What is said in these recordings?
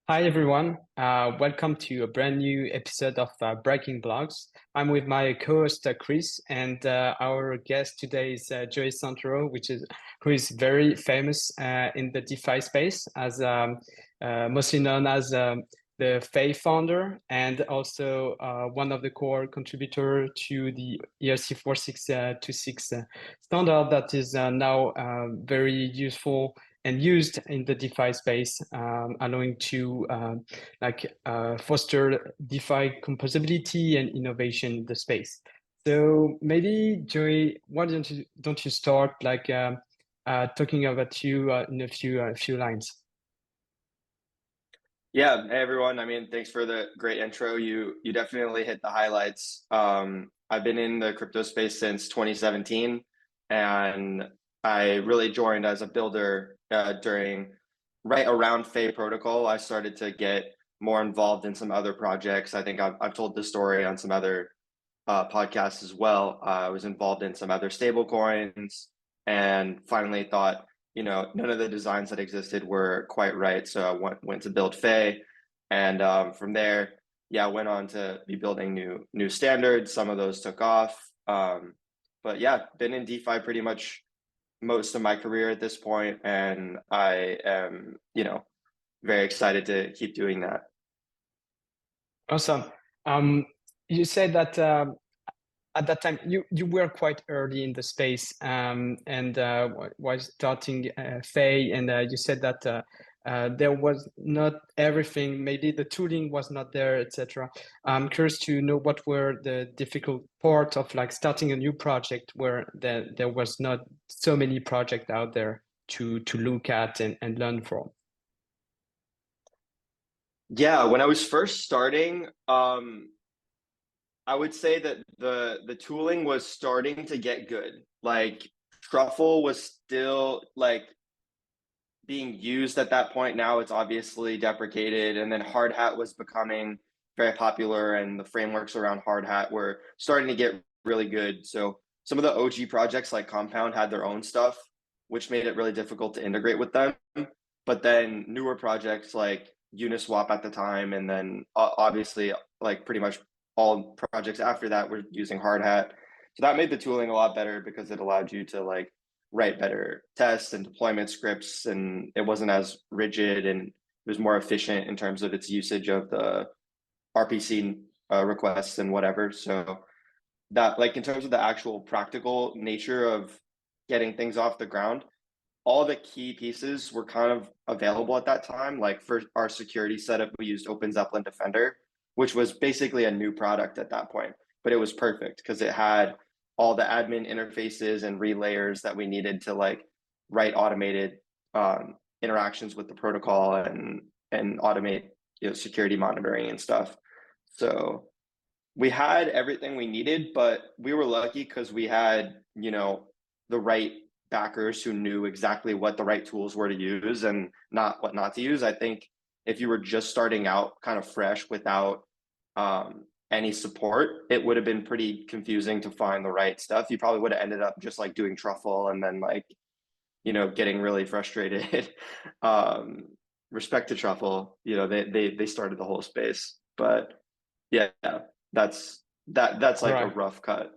Hi everyone, welcome to a brand new episode of Breaking Blogs. I'm with my co-host Chris, and our guest today is Joey Santoro, who is very famous in the DeFi space as mostly known as the Fei founder and also one of the core contributor to the ERC 4626 standard that is now very useful and used in the DeFi space, allowing to foster DeFi composability and innovation in the space. So maybe Joey, why don't you start talking about you in a few lines? Yeah, hey everyone. Thanks for the great intro. You definitely hit the highlights. I've been in the crypto space since 2017, and I really joined as a builder during right around Fei protocol. I started to get more involved in some other projects. I think I've told this story on some other podcasts as well. I was involved in some other stable coins, and finally thought, none of the designs that existed were quite right. So I went to build Fei, and from there, yeah, I went on to be building new standards. Some of those took off, but yeah, been in DeFi pretty much most of my career at this point, and I am, very excited to keep doing that. Awesome. Um, you said that at that time you were quite early in the space and was starting Fei, and you said that there was not everything, maybe the tooling was not there, etc. I'm curious to know what were the difficult part of like starting a new project where there was not so many projects out there to look at and learn from. Yeah, when I was first starting, I would say that the tooling was starting to get good. Like truffle was still like being used at that point. Now it's obviously deprecated, and then hard hat was becoming very popular, and the frameworks around hard hat were starting to get really good. So some of the OG projects like Compound had their own stuff, which made it really difficult to integrate with them. But then newer projects like Uniswap at the time, and then obviously like pretty much all projects after that were using hard hat. So that made the tooling a lot better because it allowed you to like write better tests and deployment scripts, and it wasn't as rigid, and it was more efficient in terms of its usage of the RPC requests and whatever. So that, like, in terms of the actual practical nature of getting things off the ground, all the key pieces were kind of available at that time. Like for our security setup, we used Open Zeppelin Defender, which was basically a new product at that point, but it was perfect because it had all the admin interfaces and relayers that we needed to like write automated interactions with the protocol and automate security monitoring and stuff. So we had everything we needed, but we were lucky because we had, the right backers who knew exactly what the right tools were to use and not what not to use. I think if you were just starting out kind of fresh without any support, it would have been pretty confusing to find the right stuff. You probably would have ended up just like doing truffle and then like, getting really frustrated. Respect to truffle, they started the whole space, but yeah, that's All like a right. rough cut.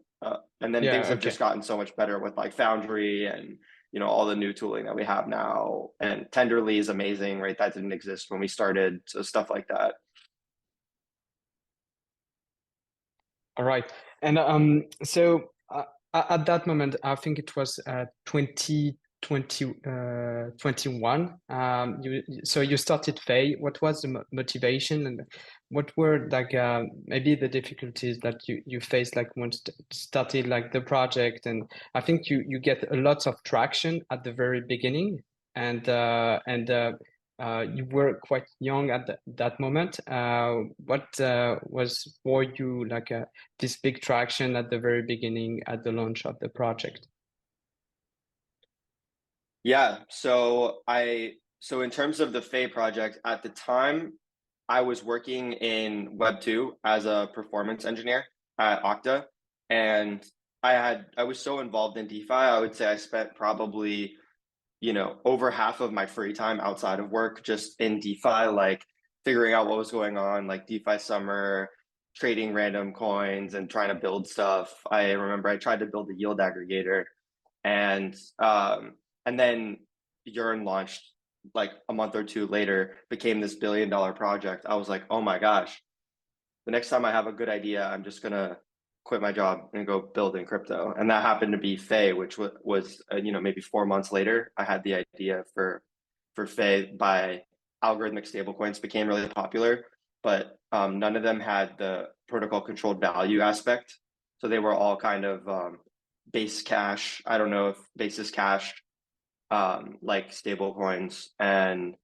And then things Yeah. have just Okay. gotten so much better with like Foundry and all the new tooling that we have now. And Tenderly is amazing, right? That didn't exist when we started, so stuff like that. All right. And so at that moment, I think it was 2020, 21. So you started Fei. What was the motivation, and what were like maybe the difficulties that you faced like once started like the project? And I think you get a lot of traction at the very beginning, and you were quite young at that moment. What was for you like this big traction at the very beginning at the launch of the project? Yeah. So in terms of the Fei project at the time, I was working in Web2 as a performance engineer at Okta, and I was so involved in DeFi. I would say I spent probably over half of my free time outside of work just in DeFi, like figuring out what was going on, like DeFi summer, trading random coins and trying to build stuff. I remember I tried to build a yield aggregator, and then Yearn launched like a month or two later, became this $1 billion project. I was like, oh my gosh, the next time I have a good idea, I'm just gonna quit my job and go build in crypto. And that happened to be Fei, which was maybe 4 months later. I had the idea for Fei by algorithmic stablecoins became really popular, but none of them had the protocol controlled value aspect. So they were all kind of base cash. I don't know if basis cash, like stable coins, and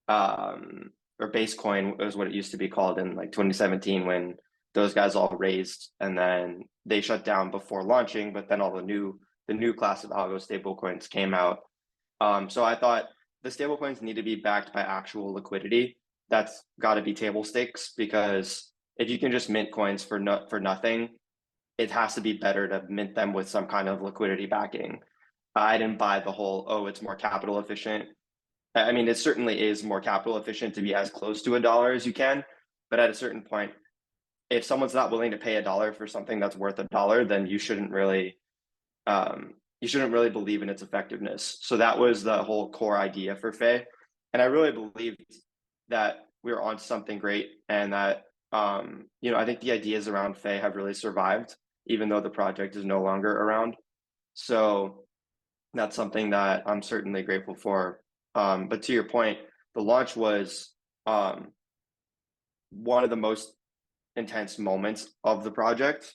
or base coin was what it used to be called in like 2017 when those guys all raised, and then they shut down before launching, but then all the new class of algo stable coins came out. So I thought the stable coins need to be backed by actual liquidity. That's got to be table stakes, because if you can just mint coins for nothing, it has to be better to mint them with some kind of liquidity backing. I didn't buy the whole, oh, it's more capital efficient. I mean, it certainly is more capital efficient to be as close to $1 as you can, but at a certain point, if someone's not willing to pay $1 for something that's worth $1, then you shouldn't really believe in its effectiveness. So that was the whole core idea for Fei, and I really believed that we were on something great, and that I think the ideas around Fei have really survived, even though the project is no longer around. So that's something that I'm certainly grateful for. But to your point, the launch was one of the most intense moments of the project.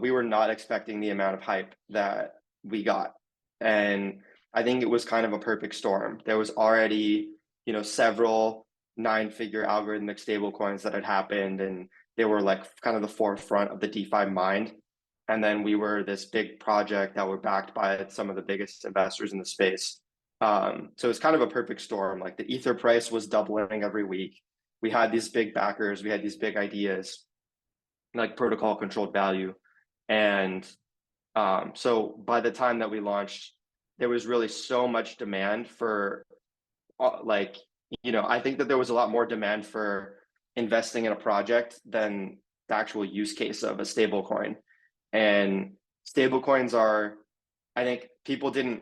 We were not expecting the amount of hype that we got. And I think it was kind of a perfect storm. There was already, several 9-figure algorithmic stablecoins that had happened, and they were like kind of the forefront of the DeFi mind. And then we were this big project that were backed by some of the biggest investors in the space. So it's kind of a perfect storm. Like the Ether price was doubling every week. We had these big backers, we had these big ideas, like protocol controlled value. And so by the time that we launched, there was really so much demand for I think that there was a lot more demand for investing in a project than the actual use case of a stable coin. And stable coins are, I think people they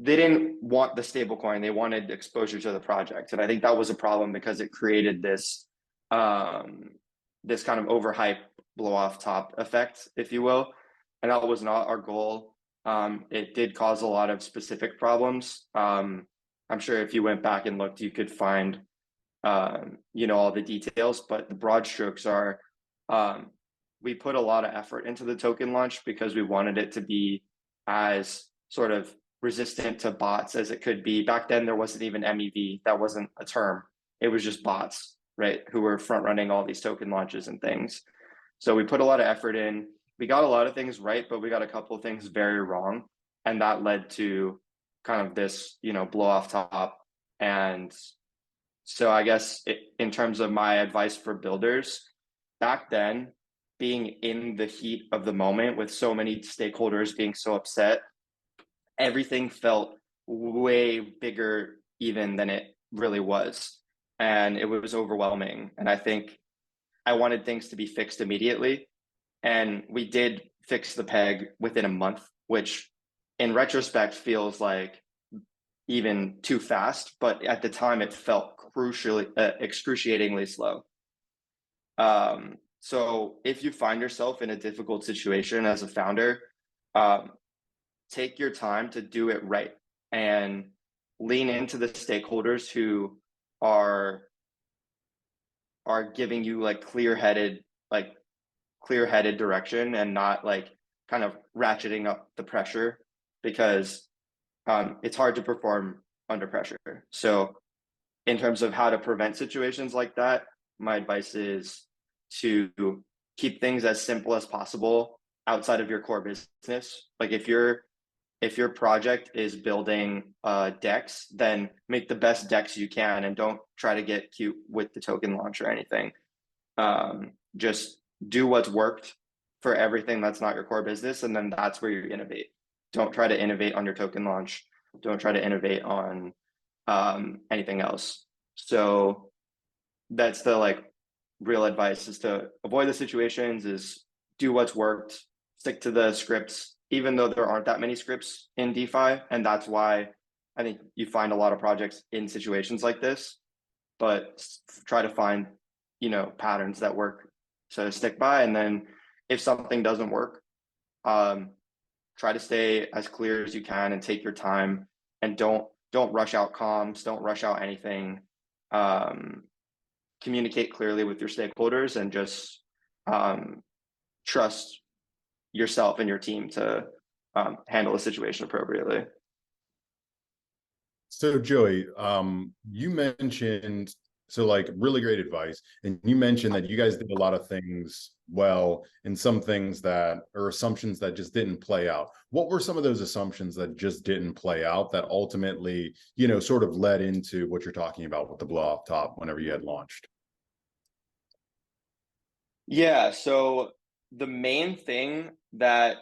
didn't want the stable coin. They wanted exposure to the project. And I think that was a problem because it created this this kind of overhype blow off top effect, if you will. And that was not our goal. It did cause a lot of specific problems. I'm sure if you went back and looked, you could find all the details, but the broad strokes are we put a lot of effort into the token launch because we wanted it to be as sort of resistant to bots as it could be. Back then, there wasn't even MEV. That wasn't a term. It was just bots, right, who were front running all these token launches and things. So we put a lot of effort in. We got a lot of things right, but we got a couple of things very wrong. And that led to kind of this, blow off top. And so I guess in terms of my advice for builders, back then, being in the heat of the moment with so many stakeholders being so upset, everything felt way bigger even than it really was. And it was overwhelming. And I think I wanted things to be fixed immediately. And we did fix the peg within a month, which in retrospect feels like even too fast. But at the time, it felt excruciatingly slow. So if you find yourself in a difficult situation as a founder, take your time to do it right and lean into the stakeholders who are giving you like clear-headed direction, and not like kind of ratcheting up the pressure, because it's hard to perform under pressure. So in terms of how to prevent situations like that, my advice is to keep things as simple as possible outside of your core business. Like if your project is building DEX, then make the best DEX you can and don't try to get cute with the token launch or anything. Just do what's worked for everything that's not your core business, and then that's where you innovate. Don't try to innovate on your token launch. Don't try to innovate on anything else. So that's the like real advice, is to avoid the situations, is do what's worked, stick to the scripts, even though there aren't that many scripts in DeFi. And that's why I think you find a lot of projects in situations like this, but try to find, patterns that work to stick by. And then if something doesn't work, try to stay as clear as you can and take your time, and don't rush out comms, don't rush out anything. Communicate clearly with your stakeholders, and just trust yourself and your team to handle the situation appropriately. So Joey, you mentioned, so like really great advice, and you mentioned that you guys did a lot of things well and some things that or assumptions that just didn't play out. What were some of those assumptions that just didn't play out that ultimately, sort of led into what you're talking about with the blow off top whenever you had launched? Yeah, so the main thing that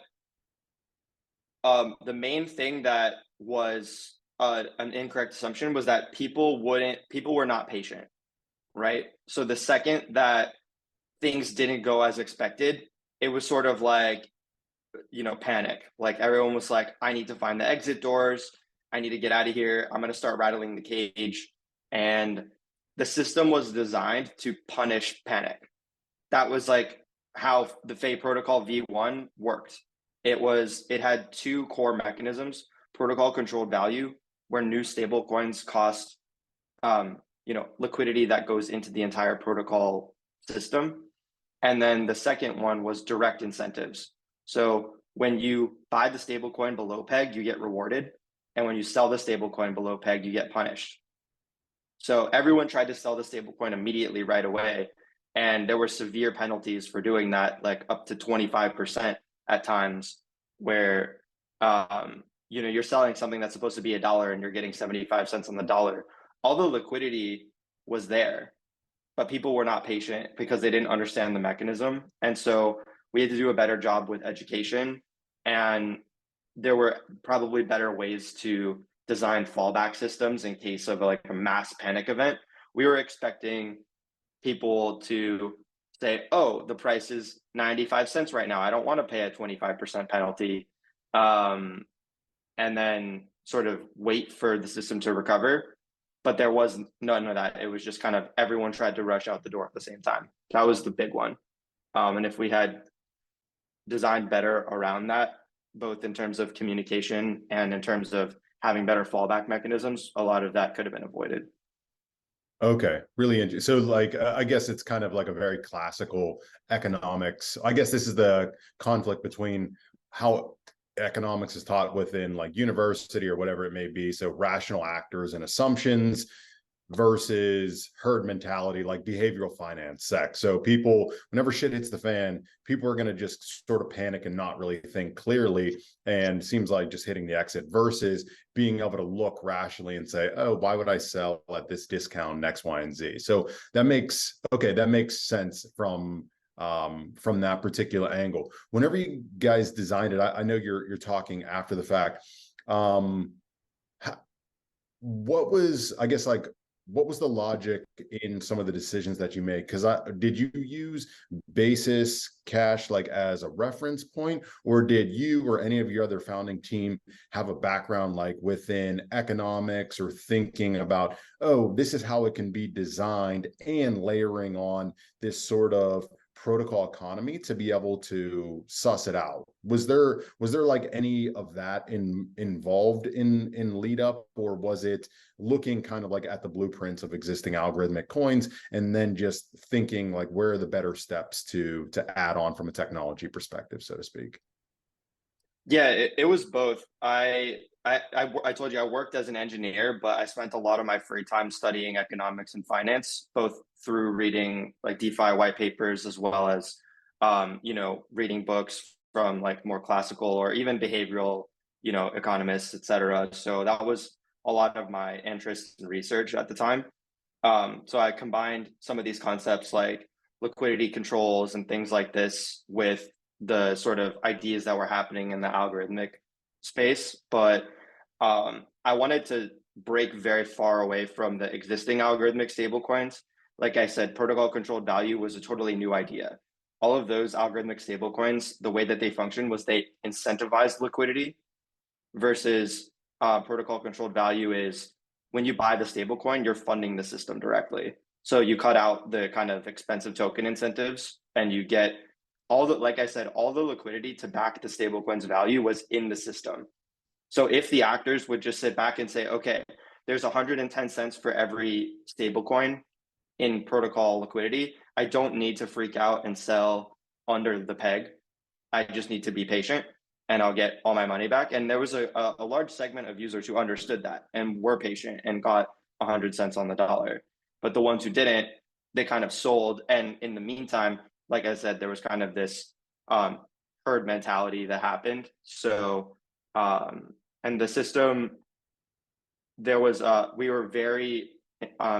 was an incorrect assumption was that people were not patient, right? So the second that things didn't go as expected, it was sort of like, panic. Like everyone was like, I need to find the exit doors. I need to get out of here. I'm going to start rattling the cage. And the system was designed to punish panic. That was like how the Fei protocol V1 worked. It had two core mechanisms: protocol controlled value, where new stable coins cost liquidity that goes into the entire protocol system. And then the second one was direct incentives. So when you buy the stable coin below peg, you get rewarded. And when you sell the stable coin below peg, you get punished. So everyone tried to sell the stable coin immediately right away. And there were severe penalties for doing that, like up to 25% at times, where you're selling something that's supposed to be $1 and you're getting 75 cents on the dollar. All the liquidity was there, but people were not patient because they didn't understand the mechanism. And so we had to do a better job with education. And there were probably better ways to design fallback systems in case of like a mass panic event. We were expecting people to say, oh, the price is 95 cents right now, I don't want to pay a 25% penalty. And then sort of wait for the system to recover. But there was none of that. It was just kind of everyone tried to rush out the door at the same time. That was the big one. And if we had designed better around that, both in terms of communication and in terms of having better fallback mechanisms, a lot of that could have been avoided. Okay, really interesting. So like, I guess it's kind of like a very classical economics. I guess this is the conflict between how economics is taught within like university or whatever it may be. So rational actors and assumptions versus herd mentality, like behavioral finance sec. So people, whenever shit hits the fan, people are going to just sort of panic and not really think clearly, and seems like just hitting the exit, versus being able to look rationally and say, oh, why would I sell at this discount X, Y, and Z? So that makes sense from that particular angle. Whenever you guys designed it, I know you're talking after the fact. What was, I guess, like, what was the logic in some of the decisions that you made? Because did you use basis cash like as a reference point, or did you or any of your other founding team have a background like within economics or thinking about, oh, this is how it can be designed, and layering on this sort of protocol economy to be able to suss it out? Was there like any of that involved in lead up, or was it looking kind of like at the blueprints of existing algorithmic coins and then just thinking like where are the better steps to add on from a technology perspective, so to speak? Yeah, it was both. I told you I worked as an engineer, but I spent a lot of my free time studying economics and finance, both through reading like DeFi white papers, as well as reading books from like more classical or even behavioral, economists, etc. So that was a lot of my interest in research at the time. So I combined some of these concepts like liquidity controls and things like this with the sort of ideas that were happening in the algorithmic space. But I wanted to break very far away from the existing algorithmic stablecoins. Like I said, protocol controlled value was a totally new idea. All of those algorithmic stablecoins, the way that they function was they incentivized liquidity versus protocol controlled value is when you buy the stablecoin, you're funding the system directly. So you cut out the kind of expensive token incentives and you get all the, like I said, all the liquidity to back the stablecoin's value was in the system. So if the actors would just sit back and say, okay, there's 110 cents for every stablecoin in protocol liquidity, I don't need to freak out and sell under the peg. I just need to be patient and I'll get all my money back. And there was a large segment of users who understood that and were patient and got 100 cents on the dollar. But the ones who didn't, they kind of sold. And in the meantime, like I said, there was kind of this herd mentality that happened. So, and the system, there was, we were very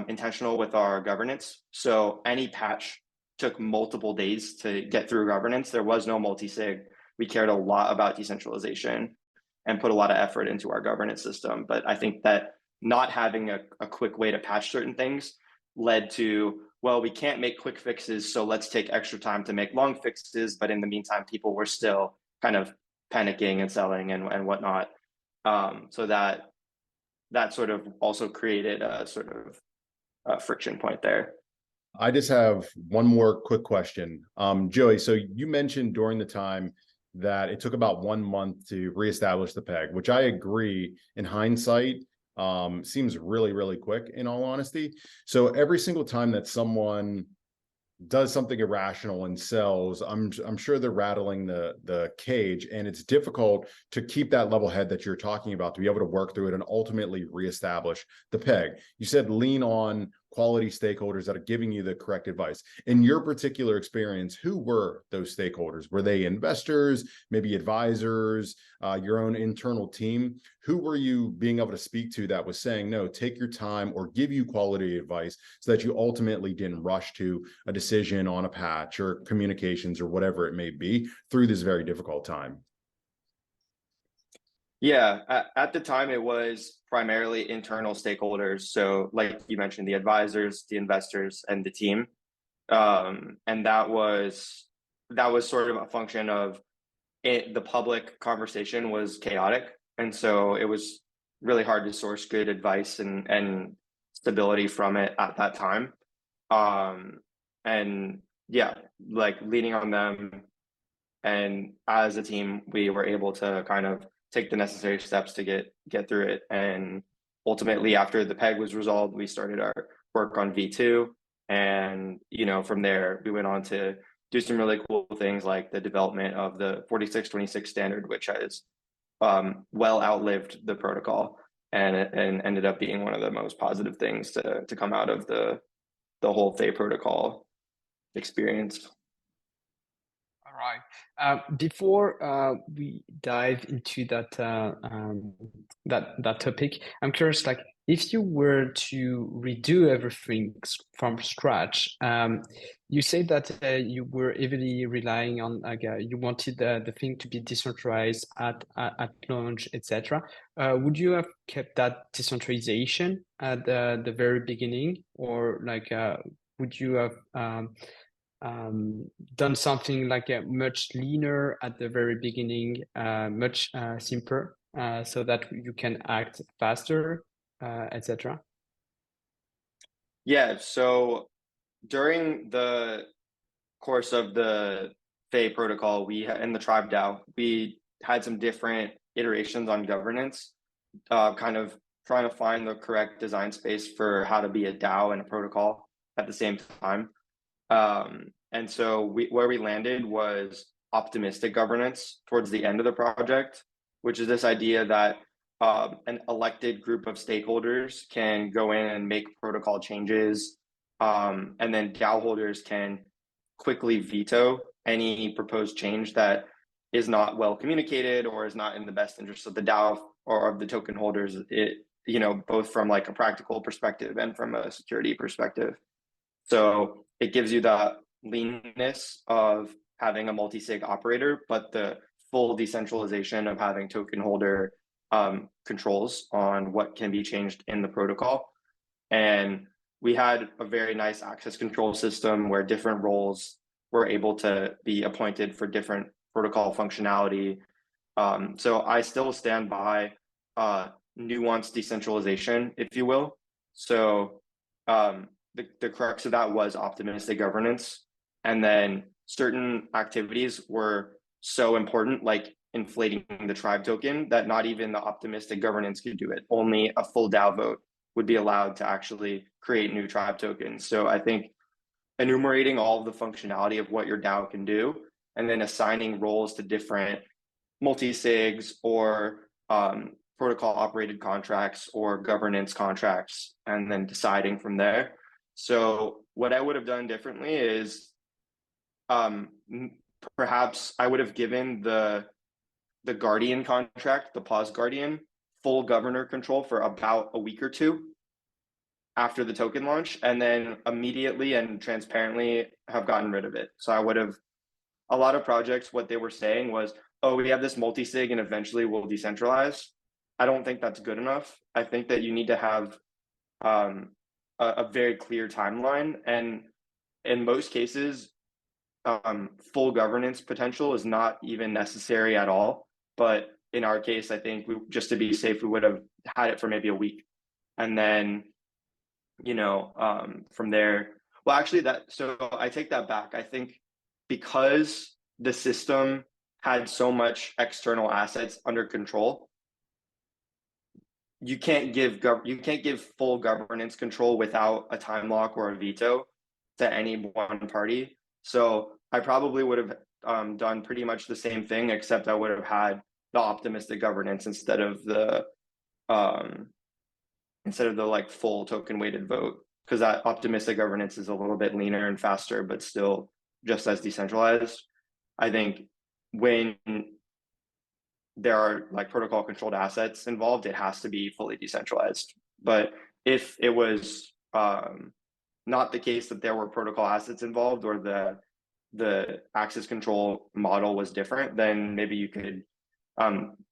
intentional with our governance. So any patch took multiple days to get through governance. There was no multi-sig. We cared a lot about decentralization and put a lot of effort into our governance system. But I think that not having a quick way to patch certain things led to, well, we can't make quick fixes, so let's take extra time to make long fixes. But in the meantime, people were still kind of panicking and selling and whatnot. So that sort of also created a sort of a friction point there. I just have one more quick question. Joey, so you mentioned during the time that it took about 1 month to reestablish the peg, which I agree in hindsight seems really, really quick in all honesty. So every single time that someone does something irrational and sells, I'm sure they're rattling the cage, and it's difficult to keep that level head that you're talking about to be able to work through it and ultimately reestablish the peg. You said lean on quality stakeholders that are giving you the correct advice. In your particular experience, who were those stakeholders? Were they investors, maybe advisors, your own internal team? Who were you being able to speak to that was saying, no, take your time or give you quality advice so that you ultimately didn't rush to a decision on a patch or communications or whatever it may be through this very difficult time? Yeah, at the time it was primarily internal stakeholders. So like you mentioned, the advisors, the investors, and the team. And that was sort of a function of it. The public conversation was chaotic. And so it was really hard to source good advice and stability from it at that time. And yeah, like leaning on them. And as a team, we were able to kind of take the necessary steps to get through it. And ultimately, after the peg was resolved, we started our work on V2. And, you know, from there, we went on to do some really cool things like the development of the 4626 standard, which has well outlived the protocol and ended up being one of the most positive things to come out of the whole Fei protocol experience. All right. Before we dive into that that topic, I'm curious, like, if you were to redo everything from scratch, you say that you were heavily relying on, like, you wanted the thing to be decentralized at launch, etc. Would you have kept that decentralization at the very beginning, or like would you have done something like a much leaner at the very beginning, much simpler, so that you can act faster, etc. Yeah, so during the course of the Fei protocol, in the Tribe DAO, we had some different iterations on governance, kind of trying to find the correct design space for how to be a DAO and a protocol at the same time. And so where we landed was optimistic governance towards the end of the project, which is this idea that an elected group of stakeholders can go in and make protocol changes, and then DAO holders can quickly veto any proposed change that is not well communicated or is not in the best interest of the DAO or of the token holders. It, you know, both from like a practical perspective and from a security perspective. So it gives you the leanness of having a multi-sig operator, but the full decentralization of having token holder controls on what can be changed in the protocol. And we had a very nice access control system where different roles were able to be appointed for different protocol functionality. So I still stand by nuanced decentralization, if you will. So the crux of that was optimistic governance. And then certain activities were so important, like inflating the tribe token, that not even the optimistic governance could do it. Only a full DAO vote would be allowed to actually create new tribe tokens. So I think enumerating all of the functionality of what your DAO can do, and then assigning roles to different multi-sigs or protocol operated contracts or governance contracts, and then deciding from there. So what I would have done differently is perhaps I would have given the Guardian contract, the Pause Guardian, full governor control for about a week or two after the token launch, and then immediately and transparently have gotten rid of it. So I would have, a lot of projects, what they were saying was, oh, we have this multi-sig and eventually we'll decentralize. I don't think that's good enough. I think that you need to have a very clear timeline. And in most cases, full governance potential is not even necessary at all. But in our case, I think just to be safe, we would have had it for maybe a week. And then, from there, well, actually so I take that back. I think because the system had so much external assets under control, you can't give full governance control without a time lock or a veto to any one party. So I probably would have done pretty much the same thing, except I would have had the optimistic governance instead of the like full token weighted vote, because that optimistic governance is a little bit leaner and faster, but still just as decentralized. I think when there are like protocol controlled assets involved, it has to be fully decentralized. But if it was not the case that there were protocol assets involved, or the access control model was different, then maybe you could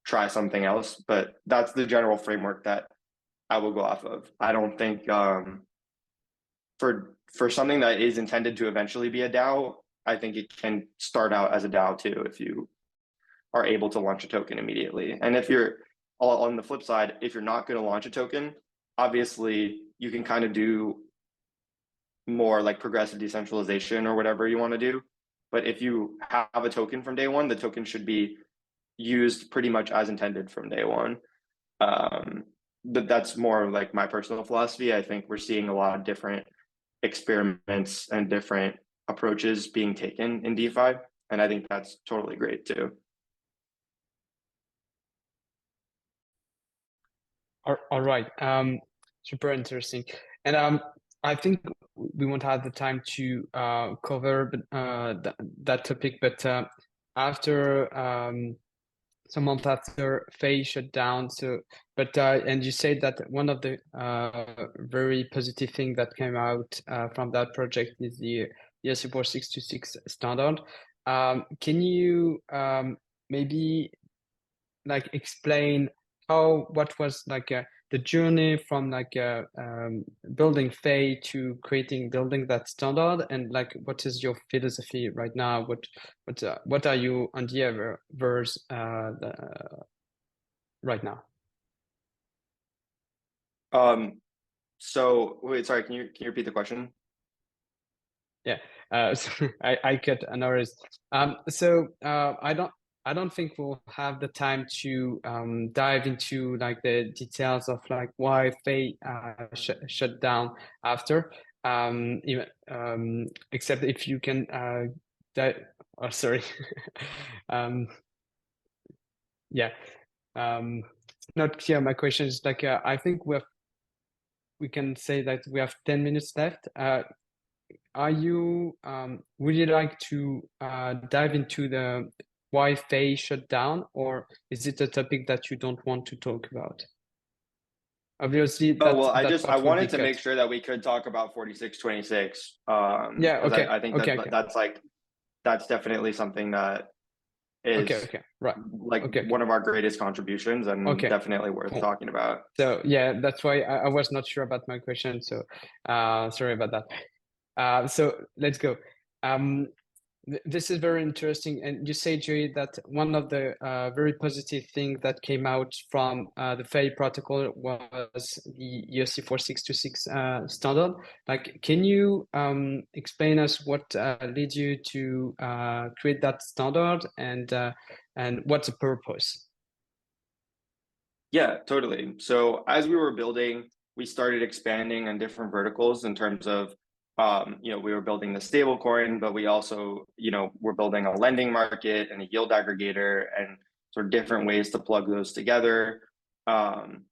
try something else. But that's the general framework that I will go off of. I don't think for something that is intended to eventually be a DAO, I think it can start out as a DAO too if you are able to launch a token immediately. And if you're on the flip side, if you're not going to launch a token, obviously you can kind of do more like progressive decentralization or whatever you want to do. But if you have a token from day one, the token should be used pretty much as intended from day one. But that's more like my personal philosophy. I think we're seeing a lot of different experiments and different approaches being taken in DeFi, and I think that's totally great too. All right. Super interesting. And I think we won't have the time to cover that topic, but after some months after Faye shut down, and you said that one of the very positive thing that came out from that project is the support 626 standard. Can you maybe like explain what was like the journey from like building Faye to building that standard, and like what is your philosophy right now? What are you on the verse right now? So wait, sorry, can you repeat the question? Yeah, so I cut an hours. So I don't think we'll have the time to dive into like the details of like why Faye shut down after. Even except if you can oh, sorry. Yeah. It's not clear. My question is like I think we can say that we have 10 minutes left. Are you would you like to dive into the why Faye shut down, or is it a topic that you don't want to talk about? Obviously, I wanted to make sure that we could talk about 4626. Yeah, okay. I think that's definitely something that is right. like one of our greatest contributions and definitely worth talking about. So yeah, that's why I was not sure about my question. So sorry about that. So let's go. This is very interesting. And you say, Joey, that one of the very positive things that came out from the FAI protocol was the ERC 4626 standard. Like, can you explain us what led you to create that standard and what's the purpose? Yeah, totally. So as we were building, we started expanding on different verticals in terms of we were building the stable coin, but we also, we're building a lending market and a yield aggregator and sort of different ways to plug those together. And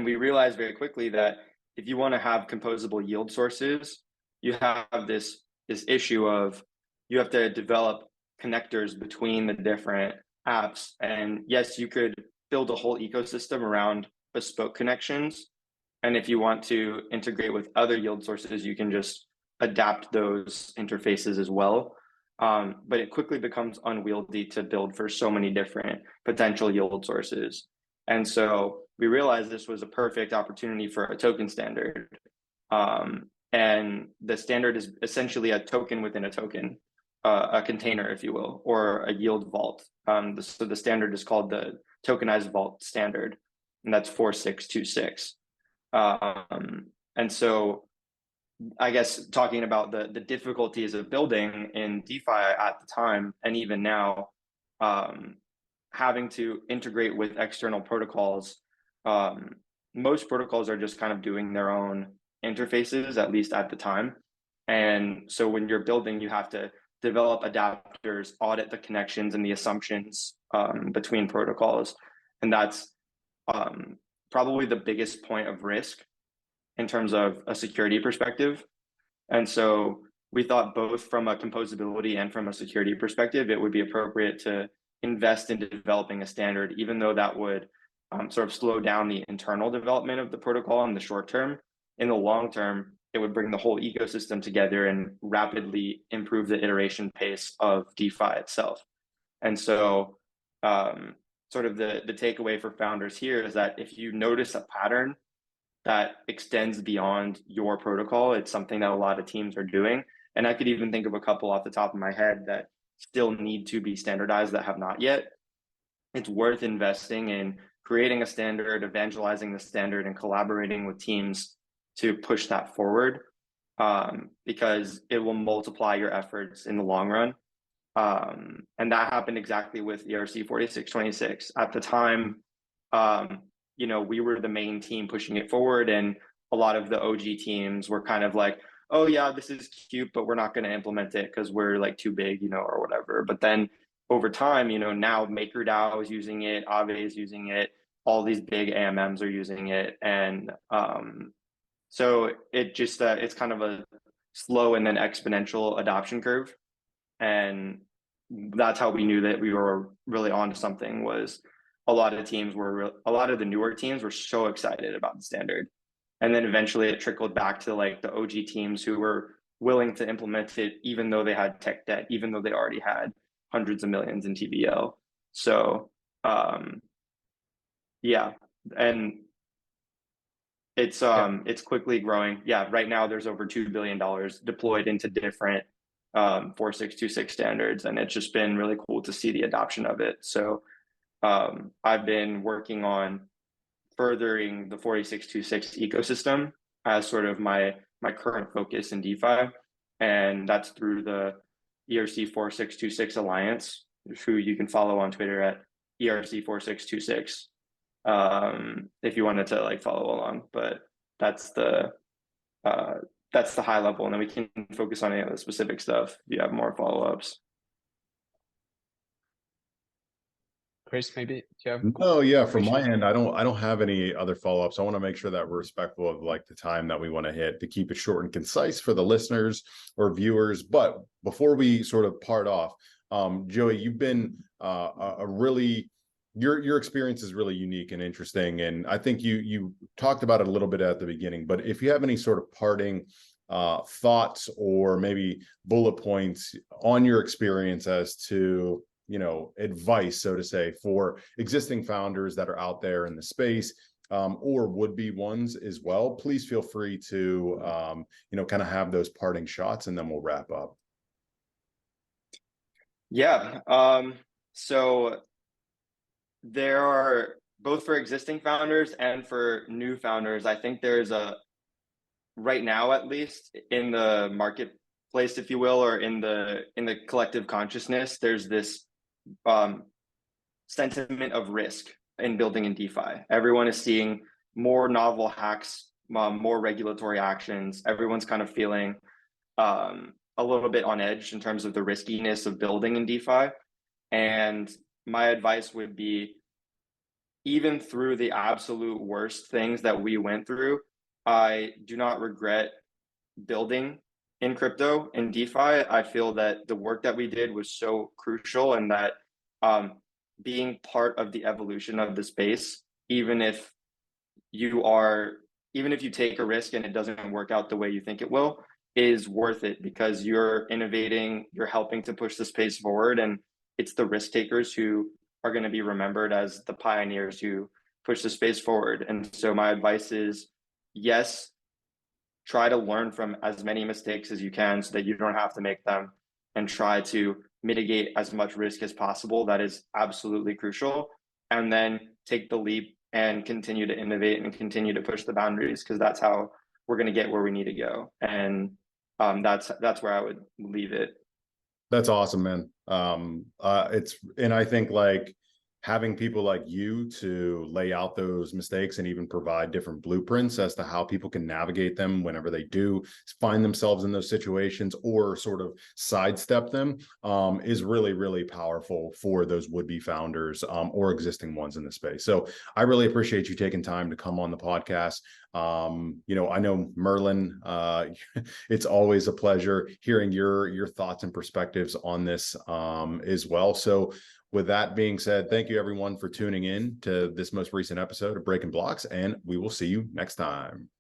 we realized very quickly that if you want to have composable yield sources, you have this issue of you have to develop connectors between the different apps. And yes, you could build a whole ecosystem around bespoke connections. And if you want to integrate with other yield sources, you can just adapt those interfaces as well. But it quickly becomes unwieldy to build for so many different potential yield sources. And so we realized this was a perfect opportunity for a token standard. And the standard is essentially a token within a token, a container, if you will, or a yield vault. So the standard is called the tokenized vault standard, and that's 4626. And so I guess talking about the difficulties of building in DeFi at the time, and even now, having to integrate with external protocols, most protocols are just kind of doing their own interfaces, at least at the time. And so when you're building, you have to develop adapters, audit the connections and the assumptions between protocols. And that's probably the biggest point of risk in terms of a security perspective. And so we thought both from a composability and from a security perspective, it would be appropriate to invest in developing a standard, even though that would sort of slow down the internal development of the protocol in the short term. In the long term, it would bring the whole ecosystem together and rapidly improve the iteration pace of DeFi itself. And so sort of the takeaway for founders here is that if you notice a pattern that extends beyond your protocol, it's something that a lot of teams are doing. And I could even think of a couple off the top of my head that still need to be standardized that have not yet. It's worth investing in creating a standard, evangelizing the standard, and collaborating with teams to push that forward, because it will multiply your efforts in the long run. And that happened exactly with ERC 4626. At the time, we were the main team pushing it forward, and a lot of the OG teams were kind of like, oh yeah, this is cute, but we're not going to implement it because we're like too big, or whatever. But then over time, now MakerDAO is using it, Aave is using it, all these big AMMs are using it. And so it just, it's kind of a slow and then exponential adoption curve. And that's how we knew that we were really on to something. Was a lot of the newer teams were so excited about the standard. And then eventually it trickled back to like the OG teams who were willing to implement it, even though they had tech debt, even though they already had hundreds of millions in TVL. So, yeah. And it's quickly growing. Yeah. Right now there's over $2 billion deployed into different 4626 standards. And it's just been really cool to see the adoption of it. So, I've been working on furthering the 4626 ecosystem as sort of my current focus in DeFi. And that's through the ERC 4626 Alliance, who you can follow on Twitter at ERC 4626. If you wanted to like follow along, but that's the high level. And then we can focus on any of the specific stuff if you have more follow-ups. Chris, maybe you have. No, yeah, from my end, I don't have any other follow-ups. I want to make sure that we're respectful of like the time that we want to hit to keep it short and concise for the listeners or viewers. But before we sort of part off, Joey, you've been a really your experience is really unique and interesting, and I think you talked about it a little bit at the beginning. But if you have any sort of parting thoughts or maybe bullet points on your experience as to advice, so to say, for existing founders that are out there in the space, or would-be ones as well, please feel free to, kind of have those parting shots, and then we'll wrap up. Yeah. So there are, both for existing founders and for new founders, I think there's right now, at least in the marketplace, if you will, or in the collective consciousness, there's this sentiment of risk in building in DeFi. Everyone is seeing more novel hacks, more regulatory actions. Everyone's kind of feeling a little bit on edge in terms of the riskiness of building in DeFi. And my advice would be, even through the absolute worst things that we went through, I do not regret building in crypto, in DeFi. I feel that the work that we did was so crucial, and that being part of the evolution of the space, even if you take a risk and it doesn't work out the way you think it will, is worth it, because you're innovating, you're helping to push the space forward, and it's the risk takers who are going to be remembered as the pioneers who push the space forward. And so my advice is, yes, try to learn from as many mistakes as you can so that you don't have to make them, and try to mitigate as much risk as possible. That is absolutely crucial. And then take the leap and continue to innovate and continue to push the boundaries, because that's how we're going to get where we need to go. And that's where I would leave it. That's awesome, man. And I think, like, having people like you to lay out those mistakes and even provide different blueprints as to how people can navigate them whenever they do find themselves in those situations, or sort of sidestep them, is really, really powerful for those would-be founders, or existing ones in the space. So I really appreciate you taking time to come on the podcast. I know Merlin, it's always a pleasure hearing your thoughts and perspectives on this, as well. So with that being said, thank you everyone for tuning in to this most recent episode of Breaking Blocks, and we will see you next time.